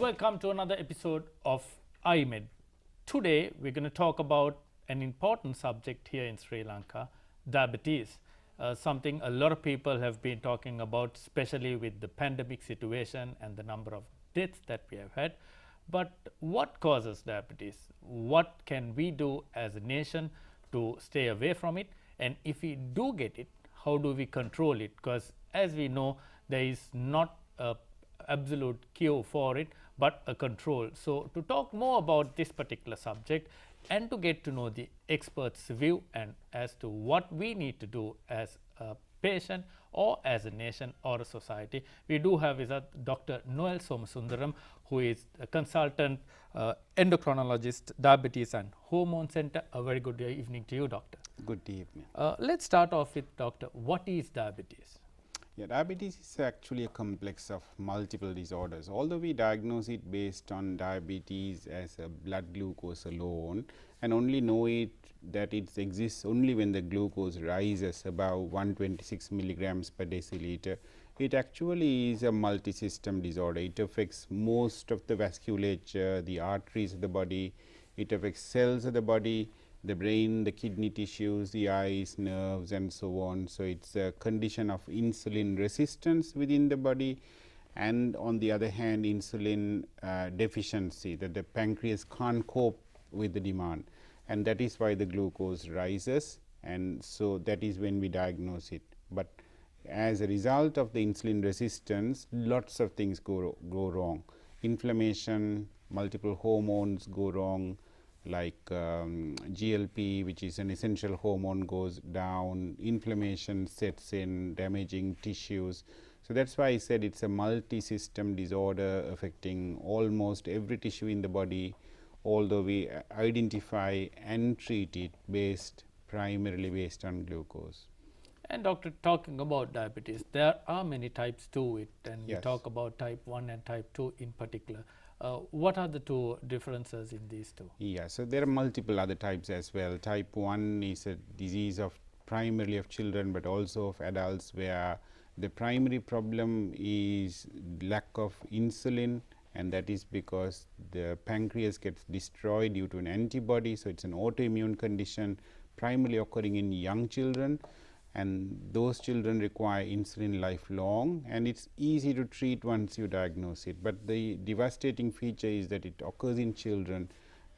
welcome to another episode of iMed. Today we're going to talk about an important subject here in Sri Lanka, diabetes. Something a lot of people have been talking about, especially with the pandemic situation and the number of deaths that we have had. But what causes diabetes? What can we do as a nation to stay away from it? And if we do get it, how do we control it? Because as we know, there is not a absolute cure for it, but a control. So to talk more about this particular subject and to get to know the experts' view and as to what we need to do as a patient or as a nation or a society, we do have with us Dr. Noel Somasundaram, who is a consultant endocrinologist, diabetes and hormone center. A very good evening to you, doctor. Good evening. Let's start off with, doctor, what is diabetes? Yeah, diabetes is actually a complex of multiple disorders. Although we diagnose it based on diabetes as a blood glucose alone and only know it that it exists only when the glucose rises above 126 milligrams per deciliter, it actually is a multi-system disorder. It affects most of the vasculature, the arteries of the body, it affects cells of the body, the brain, the kidney tissues, the eyes, nerves and so on. So, it is a condition of insulin resistance within the body, and on the other hand insulin deficiency, that the pancreas can't cope with the demand, and that is why the glucose rises, and so that is when we diagnose it. But as a result of the insulin resistance, lots of things go wrong. Inflammation, multiple hormones go wrong, like GLP, which is an essential hormone, goes down, inflammation sets in, damaging tissues. So, that is why I said it is a multi-system disorder affecting almost every tissue in the body, although we identify and treat it primarily based on glucose. And doctor, talking about diabetes, there are many types to it, and Yes. we talk about type 1 and type 2 in particular. What are the two differences in these two? Yeah, so there are multiple other types as well. Type 1 is a disease of primarily of children, but also of adults, where the primary problem is lack of insulin, and that is because the pancreas gets destroyed due to an antibody. So, it is an autoimmune condition primarily occurring in young children, and those children require insulin lifelong, and it is easy to treat once you diagnose it, but the devastating feature is that it occurs in children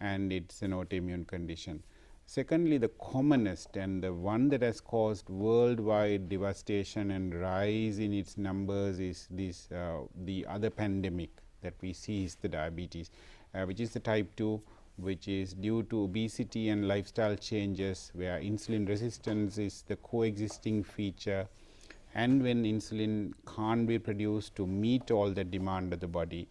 and it is an autoimmune condition. Secondly, the commonest and the one that has caused worldwide devastation and rise in its numbers is this the other pandemic that we see is the diabetes, which is the type 2, which is due to obesity and lifestyle changes, where insulin resistance is the coexisting feature, and when insulin can't be produced to meet all the demand of the body,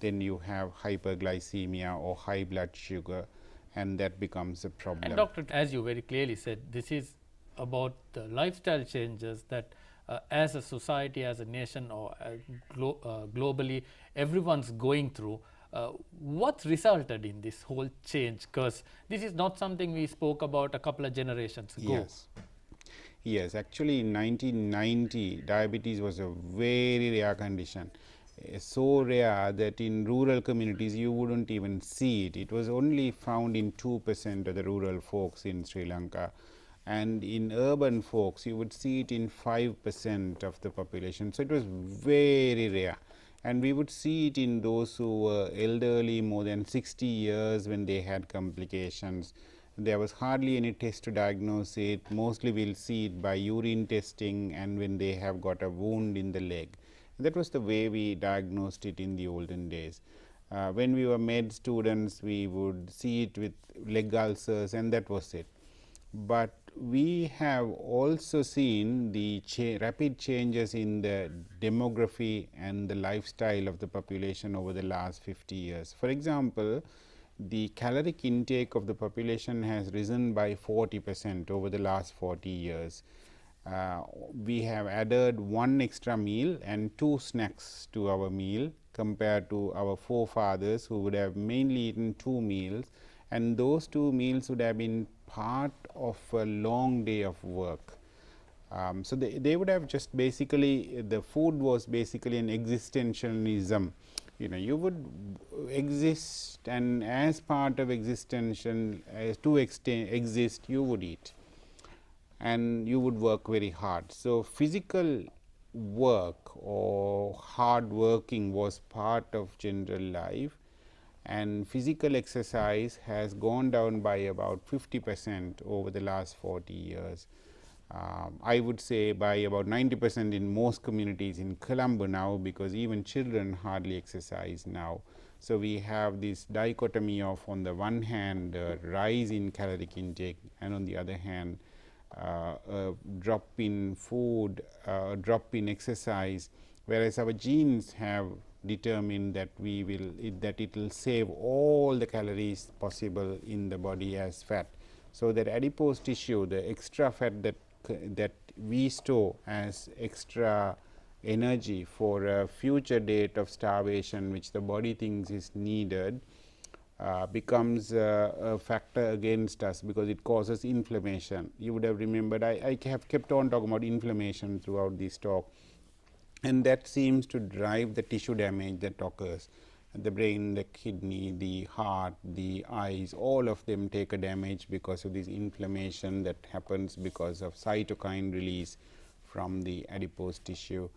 then you have hyperglycemia or high blood sugar, and that becomes a problem. And doctor, as you very clearly said, this is about the lifestyle changes that as a society, as a nation, or globally, everyone's going through. What resulted in this whole change? Because this is not something we spoke about a couple of generations ago. Yes. Yes, actually in 1990 diabetes was a very rare condition, so rare that in rural communities you wouldn't even see it. It was only found in 2% of the rural folks in Sri Lanka, and in urban folks you would see it in 5% of the population. So, it was very rare, and we would see it in those who were elderly more than 60 years when they had complications. There was hardly any test to diagnose it. Mostly we will see it by urine testing and when they have got a wound in the leg. That was the way we diagnosed it in the olden days. When we were med students, we would see it with leg ulcers, and that was it. But we have also seen the rapid changes in the demography and the lifestyle of the population over the last 50 years. For example, the caloric intake of the population has risen by 40% over the last 40 years. We have added one extra meal and 2 snacks to our meal compared to our forefathers who would have mainly eaten 2 meals, and those 2 meals would have been part of a long day of work. So, they would have just basically, the food was basically an existentialism You would exist, and as part of existence, as to exist, you would eat, and you would work very hard. So, physical work or hard working was part of general life, and physical exercise has gone down by about 50% over the last 40 years. I would say by about 90% in most communities in Colombo now, because even children hardly exercise now. So, we have this dichotomy of, on the one hand, rise in caloric intake, and on the other hand, drop in food, drop in exercise, whereas our genes have determined that it will save all the calories possible in the body as fat. So, that adipose tissue, the extra fat that we store as extra energy for a future date of starvation, which the body thinks is needed, becomes a factor against us, because it causes inflammation. You would have remembered I have kept on talking about inflammation throughout this talk, and that seems to drive the tissue damage that occurs. The brain, the kidney, the heart, the eyes, all of them take a damage because of this inflammation that happens because of cytokine release from the adipose tissue,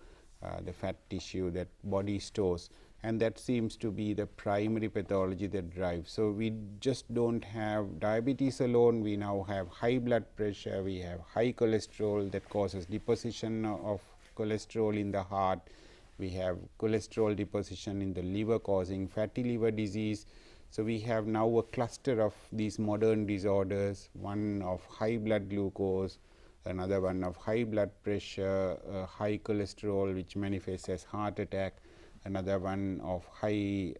the fat tissue that body stores, and that seems to be the primary pathology that drives. So, we just do not have diabetes alone, we now have high blood pressure, we have high cholesterol that causes deposition of cholesterol in the heart, we have cholesterol deposition in the liver causing fatty liver disease. So, we have now a cluster of these modern disorders, one of high blood glucose, another one of high blood pressure, high cholesterol which manifests as heart attack, another one of high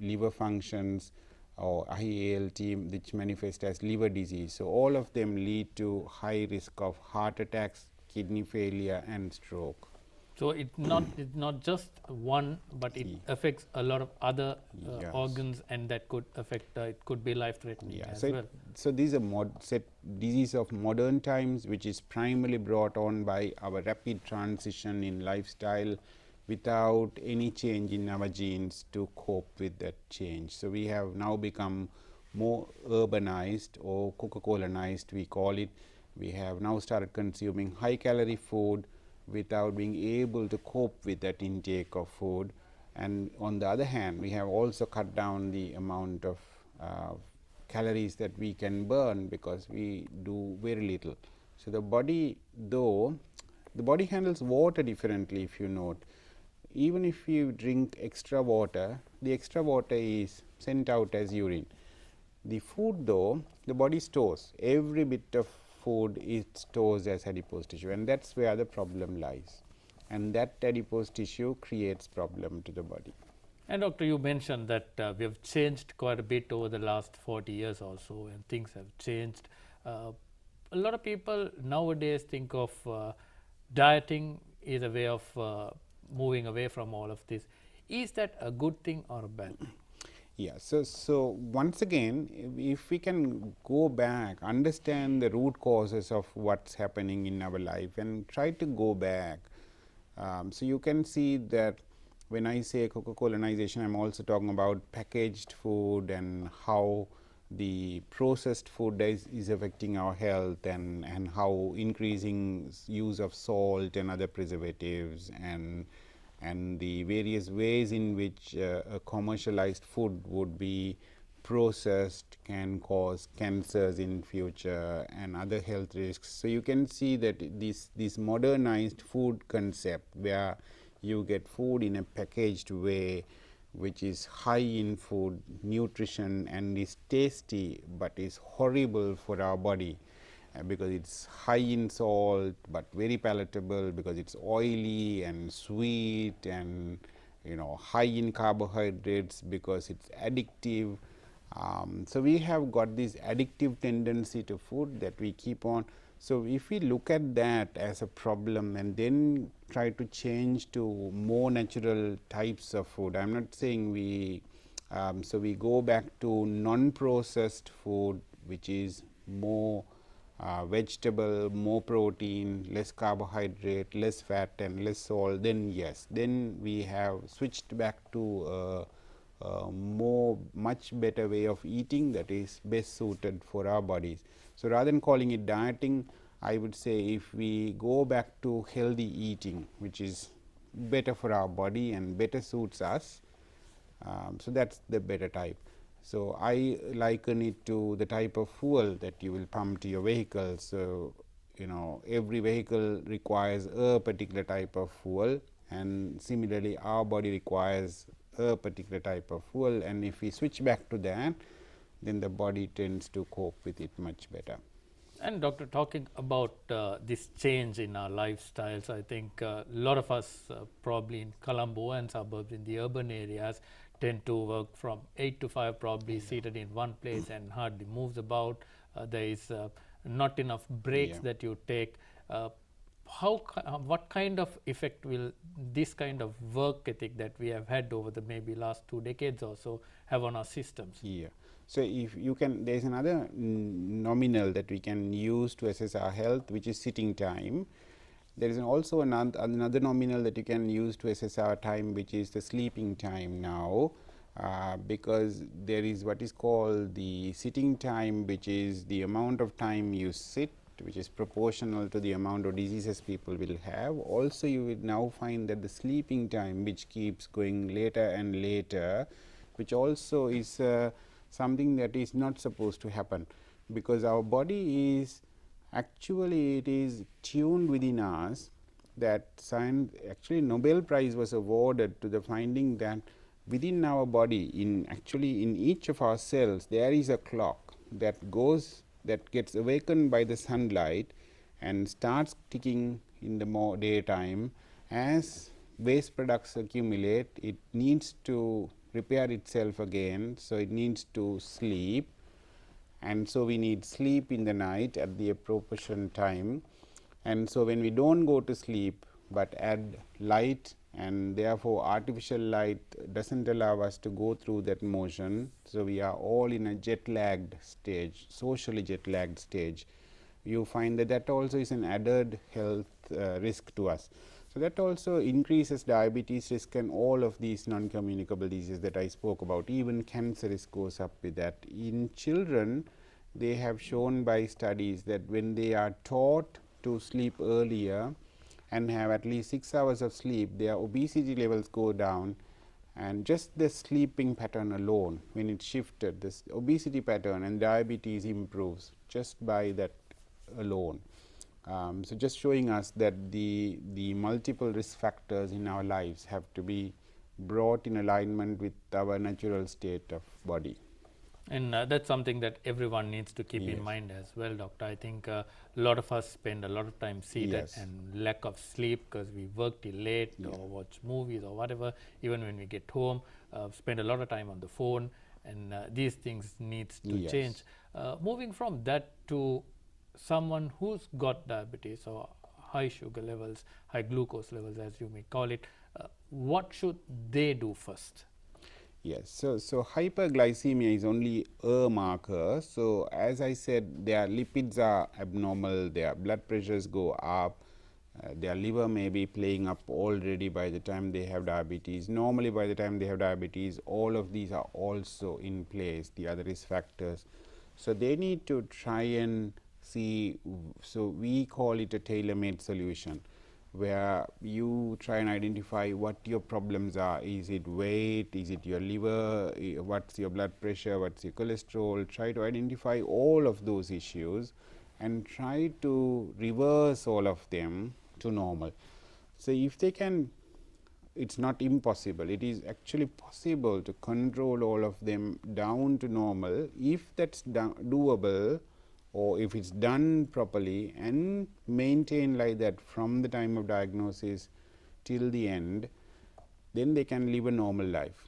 liver functions or high ALT which manifests as liver disease. So, all of them lead to high risk of heart attacks, kidney failure and stroke. So, it's not just one, but it affects a lot of other Yes. organs, and that could affect, it could be life threatening as so well. So, these are disease of modern times, which is primarily brought on by our rapid transition in lifestyle without any change in our genes to cope with that change. So, we have now become more urbanized or Coca-Colanized, we call it. We have now started consuming high calorie food without being able to cope with that intake of food, and on the other hand, we have also cut down the amount of calories that we can burn, because we do very little. So, the body handles water differently. If you note, even if you drink extra water, the extra water is sent out as urine. The food, though, the body stores every bit of food, it stores as adipose tissue, and that is where the problem lies, and that adipose tissue creates problem to the body. And doctor, you mentioned that we have changed quite a bit over the last 40 years or so, and things have changed. A lot of people nowadays think of dieting is a way of moving away from all of this. Is that a good thing or a bad thing? Yeah. So, once again, if we can go back, understand the root causes of what is happening in our life and try to go back. So, you can see that when I say Coca-Colanization, I am also talking about packaged food and how the processed food is affecting our health, and how increasing use of salt and other preservatives and the various ways in which a commercialized food would be processed can cause cancers in future and other health risks. So, you can see that this modernized food concept, where you get food in a packaged way, which is high in food nutrition and is tasty, but is horrible for our body, because it is high in salt, but very palatable because it is oily and sweet, and high in carbohydrates because it is addictive. So, we have got this addictive tendency to food that we keep on. So, if we look at that as a problem and then try to change to more natural types of food, I am not saying we so we go back to non-processed food, which is more vegetable, more protein, less carbohydrate, less fat and less salt, then yes, then we have switched back to much better way of eating that is best suited for our bodies. So, rather than calling it dieting, I would say if we go back to healthy eating, which is better for our body and better suits us, so that is the better type. So, I liken it to the type of fuel that you will pump to your vehicle. So, every vehicle requires a particular type of fuel, and similarly our body requires a particular type of fuel, and if we switch back to that, then the body tends to cope with it much better. And doctor, talking about this change in our lifestyles, I think a lot of us probably in Colombo and suburbs in the urban areas tend to work from 8 to 5, probably seated in one place and hardly moves about. There is not enough breaks that you take. What kind of effect will this kind of work ethic that we have had over the maybe last 2 decades or so have on our systems? Yeah. So, if you can, there is another nominal that we can use to assess our health, which is sitting time. There is also another nominal that you can use to assess our time, which is the sleeping time now, because there is what is called the sitting time, which is the amount of time you sit, which is proportional to the amount of diseases people will have. Also, you will now find that the sleeping time, which keeps going later and later, which also is something that is not supposed to happen, because our body is actually, it is tuned within us that science, actually Nobel Prize was awarded to the finding that within our body, in each of our cells, there is a clock that gets awakened by the sunlight and starts ticking in the daytime. As waste products accumulate, it needs to repair itself again, so it needs to sleep, and so we need sleep in the night at the appropriate time. And so, when we do not go to sleep, but add light, and therefore, artificial light does not allow us to go through that motion. So, we are all in a jet lagged stage, socially jet lagged stage. You find that that also is an added health risk to us. So, that also increases diabetes risk and all of these non-communicable diseases that I spoke about. Even cancer risk goes up with that. In children, they have shown by studies that when they are taught to sleep earlier and have at least 6 hours of sleep, their obesity levels go down, and just the sleeping pattern alone, when it shifted, this obesity pattern and diabetes improves just by that alone. So, just showing us that the multiple risk factors in our lives have to be brought in alignment with our natural state of body. And that's something that everyone needs to keep in mind as well, doctor. I think a lot of us spend a lot of time seated and lack of sleep because we work till late or watch movies or whatever. Even when we get home, spend a lot of time on the phone, and these things needs to change. Moving from that to someone who's got diabetes or high sugar levels, high glucose levels as you may call it, what should they do first? Yes. So, hyperglycemia is only a marker. So, as I said, their lipids are abnormal, their blood pressures go up, their liver may be playing up already by the time they have diabetes. Normally, by the time they have diabetes, all of these are also in place, the other risk factors. So, they need to try and see, so we call it a tailor-made solution, where you try and identify what your problems are. Is it weight? Is it your liver? What's your blood pressure? What's your cholesterol? Try to identify all of those issues and try to reverse all of them to normal. So, if they can, it is not impossible, it is actually possible to control all of them down to normal. If that is doable, or if it is done properly and maintained like that from the time of diagnosis till the end, then they can live a normal life,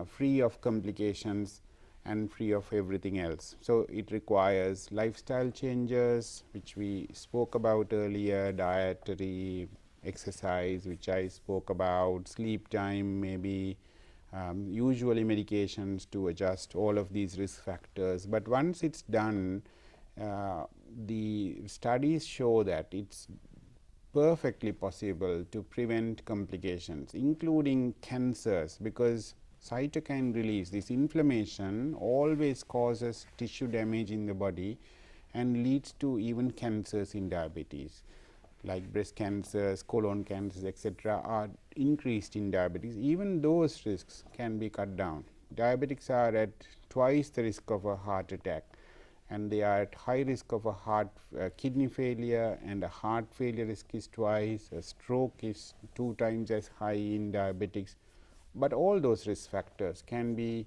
free of complications and free of everything else. So, it requires lifestyle changes, which we spoke about earlier, dietary, exercise, which I spoke about, sleep time, maybe usually medications to adjust all of these risk factors. But once it is done, the studies show that it's perfectly possible to prevent complications, including cancers, because cytokine release, this inflammation always causes tissue damage in the body and leads to even cancers in diabetes, like breast cancers, colon cancers, etc., are increased in diabetes. Even those risks can be cut down. Diabetics are at twice the risk of a heart attack, and they are at high risk of a kidney failure, and a heart failure risk is twice, a stroke is 2 times as high in diabetics. But all those risk factors can be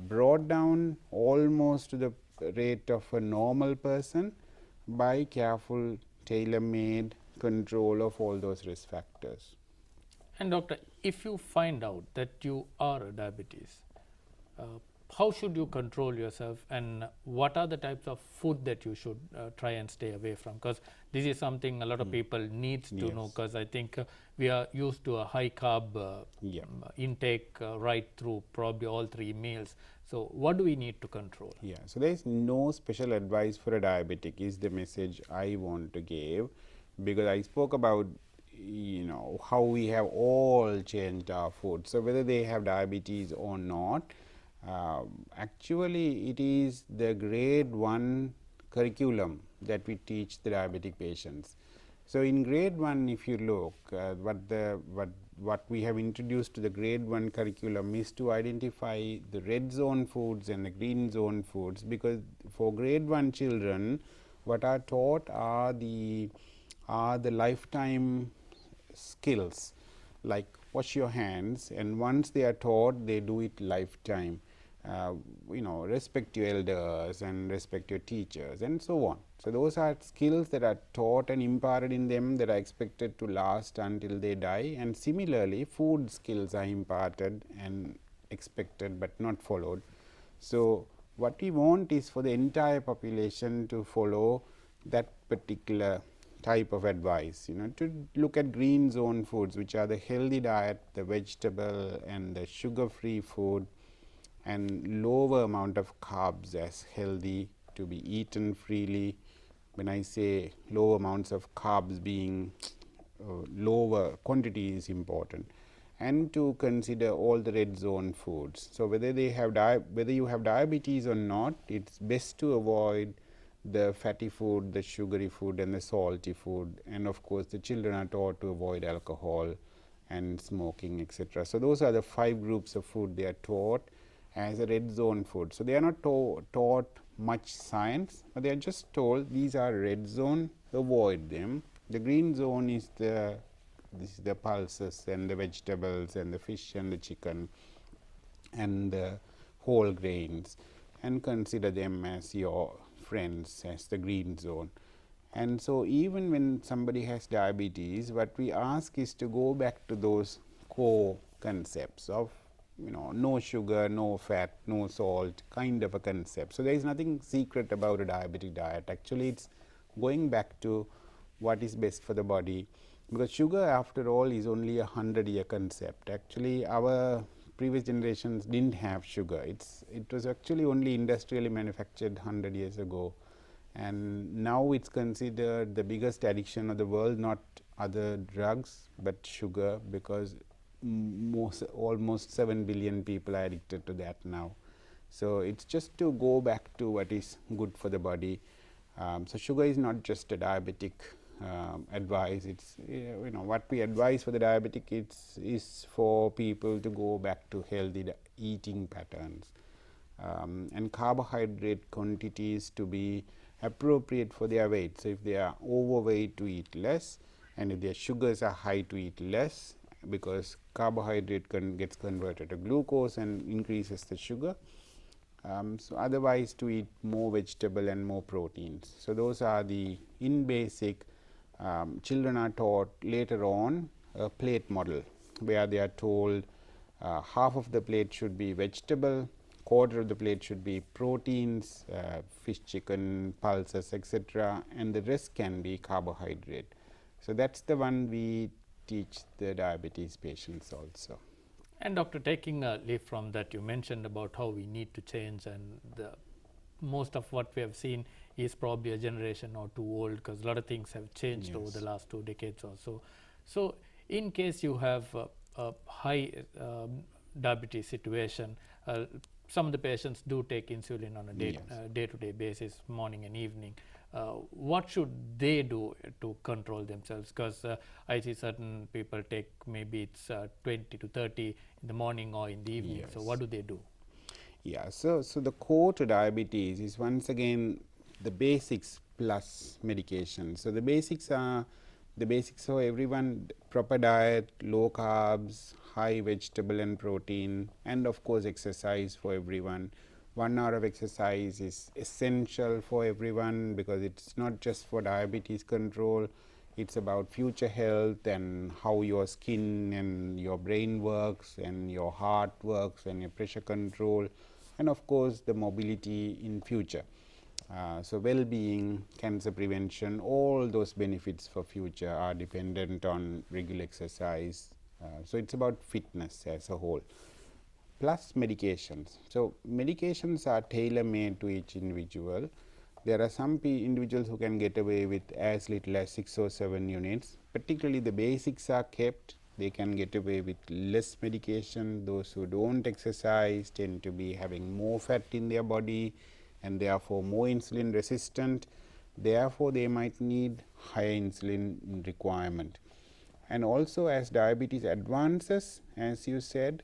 brought down almost to the rate of a normal person by careful tailor-made control of all those risk factors. And doctor, if you find out that you are a diabetes, uh, how should you control yourself, and what are the types of food that you should try and stay away from? Because this is something a lot of people needs to know, because I think we are used to a high carb intake right through probably all 3 meals. So what do we need to control? Yeah, so there is no special advice for a diabetic is the message I want to give, because I spoke about how we have all changed our food. So whether they have diabetes or not, actually it is the grade 1 curriculum that we teach the diabetic patients. So in grade 1, if you look, what we have introduced to the grade 1 curriculum is to identify the red zone foods and the green zone foods, because for grade 1 children, what are taught are the lifetime skills, like wash your hands, and once they are taught, they do it lifetime. Respect your elders and respect your teachers, and so on. So those are skills that are taught and imparted in them that are expected to last until they die. And similarly, food skills are imparted and expected but not followed. So what we want is for the entire population to follow that particular type of advice, to look at green zone foods, which are the healthy diet, the vegetable and the sugar-free food, and lower amount of carbs as healthy to be eaten freely. When I say low amounts of carbs, being lower quantity is important, and to consider all the red zone foods. So whether you have diabetes or not, it's best to avoid the fatty food, the sugary food and the salty food, and of course the children are taught to avoid alcohol and smoking, etc. So those are the 5 groups of food they are taught as a red zone food. So they are not taught much science, but they are just told these are red zone, avoid them. The green zone is the pulses and the vegetables and the fish and the chicken and the whole grains, and consider them as your friends, as the green zone. And so even when somebody has diabetes, what we ask is to go back to those core concepts of no sugar, no fat, no salt kind of a concept. So there is nothing secret about a diabetic diet. Actually, it's going back to what is best for the body, because sugar after all is only a 100-year concept. Actually, our previous generations didn't have sugar. It was actually only industrially manufactured 100 years ago, and now it's considered the biggest addiction of the world, not other drugs but sugar, because almost 7 billion people are addicted to that now. So it's just to go back to what is good for the body. So sugar is not just a diabetic advice. It's what we advise for the diabetic is for people to go back to healthy eating patterns, and carbohydrate quantities to be appropriate for their weight. So if they are overweight, to eat less, and if their sugars are high, to eat less, because carbohydrate gets converted to glucose and increases the sugar. So otherwise, to eat more vegetable and more proteins. So those are the in basic. Children are taught later on a plate model, where they are told half of the plate should be vegetable, quarter of the plate should be proteins, fish, chicken, pulses, etc., and the rest can be carbohydrate. So that's the one we teach the diabetes patients also. And doctor, taking a leaf from that, you mentioned about how we need to change, and most of what we have seen is probably a generation or two old, because a lot of things have changed over the Yes. last 2 decades or so. So in case you have a high diabetes situation, some of the patients do take insulin on a Yes. day-to-day basis, morning and evening. What should they do to control themselves? Because I see certain people take maybe it's 20 to 30 in the morning or in the evening. So Yes. what do they do? Yeah, so the core to diabetes is once again the basics plus medication. So the basics are for everyone: proper diet, low carbs, high vegetable and protein, and of course exercise for everyone. 1 hour of exercise is essential for everyone, because it's not just for diabetes control, it's about future health and how your skin and your brain works and your heart works and your pressure control, and of course the mobility in future. So well-being, cancer prevention, all those benefits for future are dependent on regular exercise. So it's about fitness as a whole, plus medications. So medications are tailor-made to each individual. There are some individuals who can get away with as little as 6 or 7 units. Particularly the basics are kept. They can get away with less medication. Those who don't exercise tend to be having more fat in their body and therefore more insulin resistant. Therefore, they might need higher insulin requirement. And also, as diabetes advances, as you said,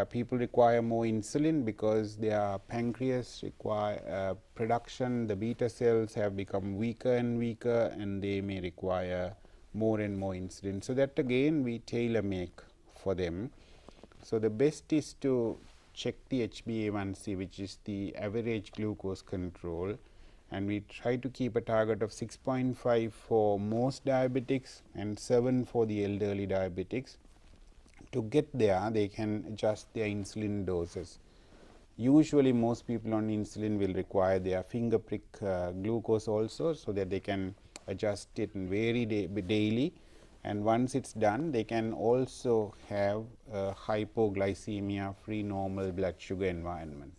people require more insulin because their pancreas require production. The beta cells have become weaker and weaker, and they may require more and more insulin. So that again we tailor make for them. So the best is to check the HbA1c, which is the average glucose control, and we try to keep a target of 6.5 for most diabetics and 7 for the elderly diabetics. To get there, they can adjust their insulin doses. Usually most people on insulin will require their finger prick glucose also, so that they can adjust it and vary daily, and once it's done, they can also have a hypoglycemia free normal blood sugar environment.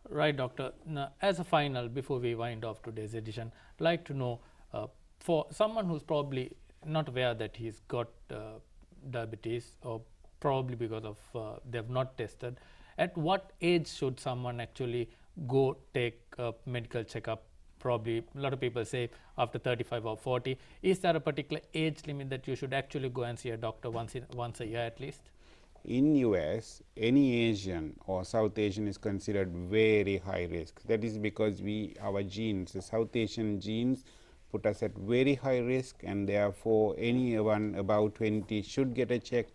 Right, doctor. Now, as a final, before we wind off today's edition, I'd like to know, for someone who's probably not aware that he's got diabetes, or probably because of they've not tested, at what age should someone actually go take a medical checkup? Probably a lot of people say after 35 or 40. Is there a particular age limit that you should actually go and see a doctor once a year at least? In US, any Asian or South Asian is considered very high risk. That is because our genes, the South Asian genes, put us at very high risk, and therefore anyone above 20 should get a check.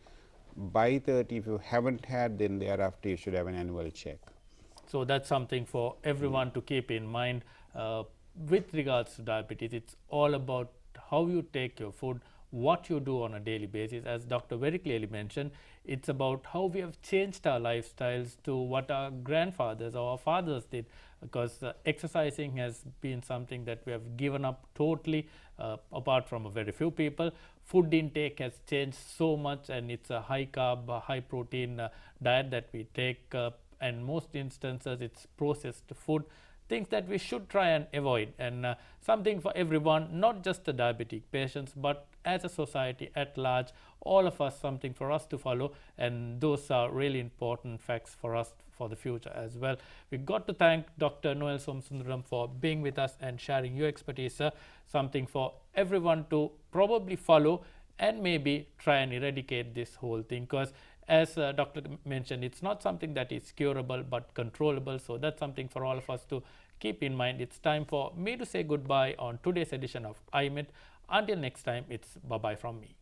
By 30, if you haven't had, then thereafter you should have an annual check. So that's something for everyone to keep in mind. With regards to diabetes, it's all about how you take your food, what you do on a daily basis. As doctor very clearly mentioned, it's about how we have changed our lifestyles to what our grandfathers or our fathers did, because exercising has been something that we have given up totally, apart from a very few people. Food intake has changed so much, and it's a high carb, high protein diet that we take, and most instances it's processed food, things that we should try and avoid, and something for everyone, not just the diabetic patients, but as a society at large, all of us, something for us to follow, and those are really important facts for us for the future as well. We got to thank Dr. Noel Somsundaram for being with us and sharing your expertise, sir. Something for everyone to probably follow and maybe try and eradicate this whole thing, because as doctor mentioned, it's not something that is curable but controllable. So that's something for all of us to keep in mind. It's time for me to say goodbye on today's edition of iMed. Until next time, it's bye-bye from me.